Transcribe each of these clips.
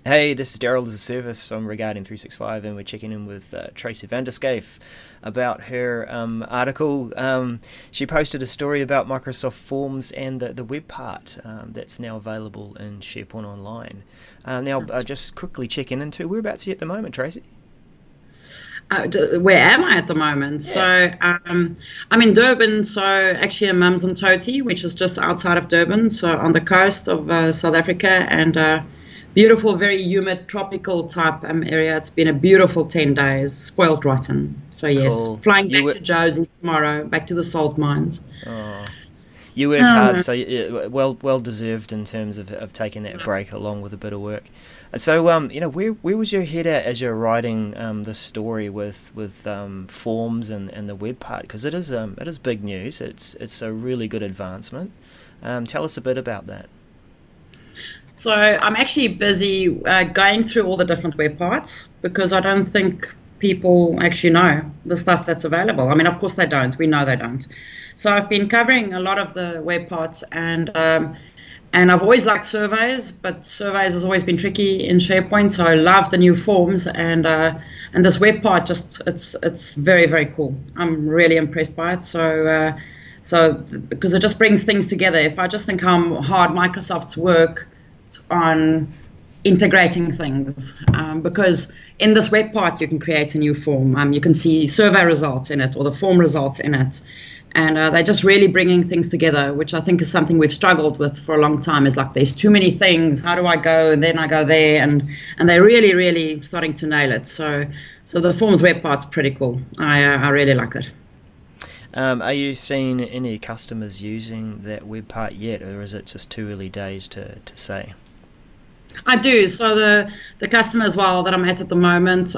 Hey, this is Daryl as a service from Regarding 365, and we're checking in with Tracy Van der Schyff about her article. She posted a story about Microsoft Forms and the web part that's now available in SharePoint Online. Just quickly checking into whereabouts are you at the moment, Tracy? Where am I at the moment? Yeah. So I'm in Durban, so actually in Mums and Toti, which is just outside of Durban, so on the coast of South Africa, and beautiful, very humid, tropical type area. It's been a beautiful 10 days, spoiled rotten. So yes, Cool. flying back to Josie tomorrow, back to the salt mines. Oh, you work hard, so well deserved in terms of taking that break along with a bit of work. So where was your head at as you're writing this story with forms and the web part? Because it is big news. It's a really good advancement. Tell us a bit about that. So I'm actually busy going through all the different web parts because I don't think people actually know the stuff that's available. I mean, of course they don't. We know they don't. So I've been covering a lot of the web parts, and I've always liked surveys, but surveys has always been tricky in SharePoint. So I love the new forms, and this web part it's very, very cool. I'm really impressed by it. So because it just brings things together. If I just think how hard Microsoft's work on integrating things, because in this web part you can create a new form. You can see survey results in it or the form results in it, and they're just really bringing things together, which I think is something we've struggled with for a long time. Is like there's too many things. How do I go? And then I go there, and they're really starting to nail it. So the forms web part's pretty cool. I really like that. Are you seeing any customers using that web part yet, or is it just too early days to say? I do. So the customer as well that I'm at the moment,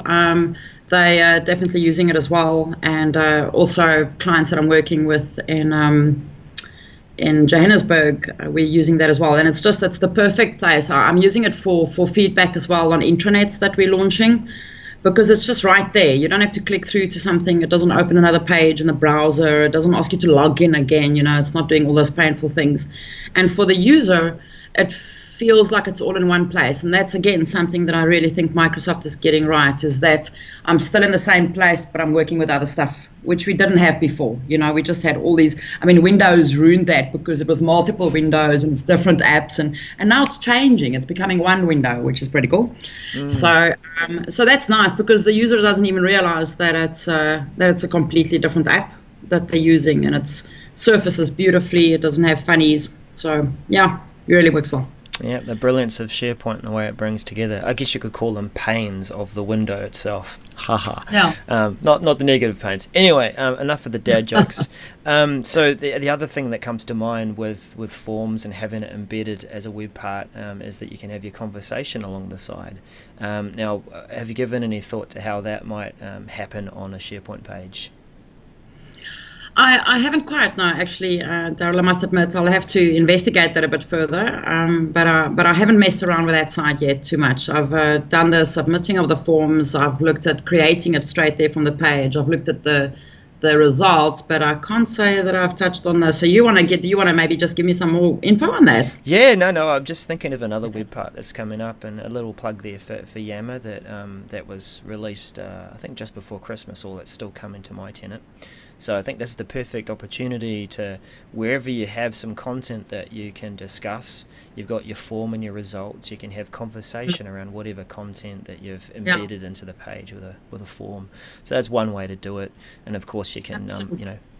they are definitely using it as well, and also clients that I'm working with in Johannesburg, we're using that as well. And it's the perfect place. I'm using it for feedback as well on intranets that we're launching, because it's just right there. You don't have to click through to something. It doesn't open another page in the browser. It doesn't ask you to log in again. It's not doing all those painful things. And for the user, it feels like it's all in one place. And that's, again, something that I really think Microsoft is getting right, is that I'm still in the same place, but I'm working with other stuff, which we didn't have before. We just had all these, Windows ruined that because it was multiple windows and it's different apps, and now it's changing. It's becoming one window, which is pretty cool. So that's nice, because the user doesn't even realize that it's a completely different app that they're using, and it surfaces beautifully. It doesn't have funnies. So yeah, it really works well. Yeah, the brilliance of SharePoint and the way it brings together. I guess you could call them panes of the window itself. Haha. Yeah. Not the negative panes. Anyway, enough of the dad jokes. So the other thing that comes to mind with forms and having it embedded as a web part is that you can have your conversation along the side. Now, have you given any thought to how that might happen on a SharePoint page? I haven't quite, no, actually, Daryl, I must admit, I'll have to investigate that a bit further, but I haven't messed around with that side yet too much. I've done the submitting of the forms. I've looked at creating it straight there from the page. I've looked at the results, but I can't say that I've touched on this. So you want to maybe just give me some more info on that? Yeah, no, I'm just thinking of another web part that's coming up, and a little plug there for Yammer that was released, I think just before Christmas, or that's still coming to my tenant. So I think this is the perfect opportunity to, wherever you have some content that you can discuss, you've got your form and your results, you can have conversation around whatever content that you've embedded into the page with a form. So that's one way to do it. And of course you can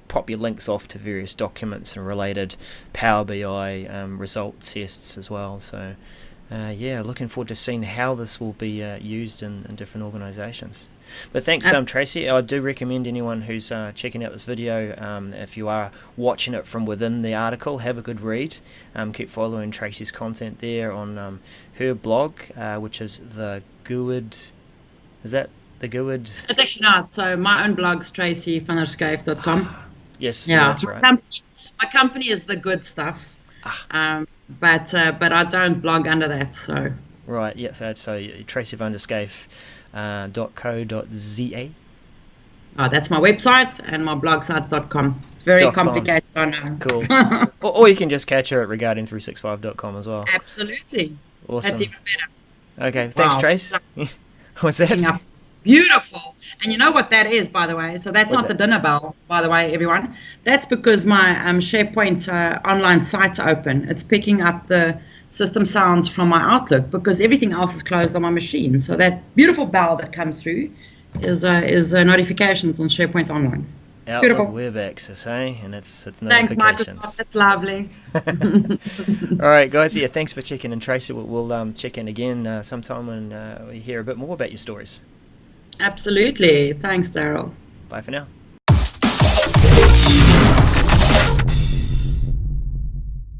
pop your links off to various documents and related Power BI result tests as well. So looking forward to seeing how this will be used in different organisations. But thanks, Tracy. I do recommend anyone who's checking out this video, if you are watching it from within the article, have a good read. Keep following Tracy's content there on her blog, which is the Good. Is that the Good? It's actually not. So my own blog's tracyvanderschyff.com. Yes, yeah, that's right. My company is the Good Stuff, but I don't blog under that. So right, yeah. So Tracy Van der Schyff. .co.za. Oh, that's my website, and my blog site.com. It's very complicated, I know. Cool. or you can just catch her at regarding365.com as well. Absolutely. Awesome. That's even better. Okay, thanks, Wow. Trace. What's that? Picking up. Beautiful. And you know what that is, by the way? So that's What's not the that? dinner bell, by the way, everyone. That's because my SharePoint online site's open. It's picking up the system sounds from my Outlook because everything else is closed on my machine. So that beautiful bell that comes through is notifications on SharePoint Online. It's Outlook beautiful. Web Access, eh? And it's Thanks, notifications. Microsoft. That's lovely. All right, guys. Yeah, thanks for checking in, Tracy. We'll check in again sometime when we hear a bit more about your stories. Absolutely. Thanks, Daryl. Bye for now.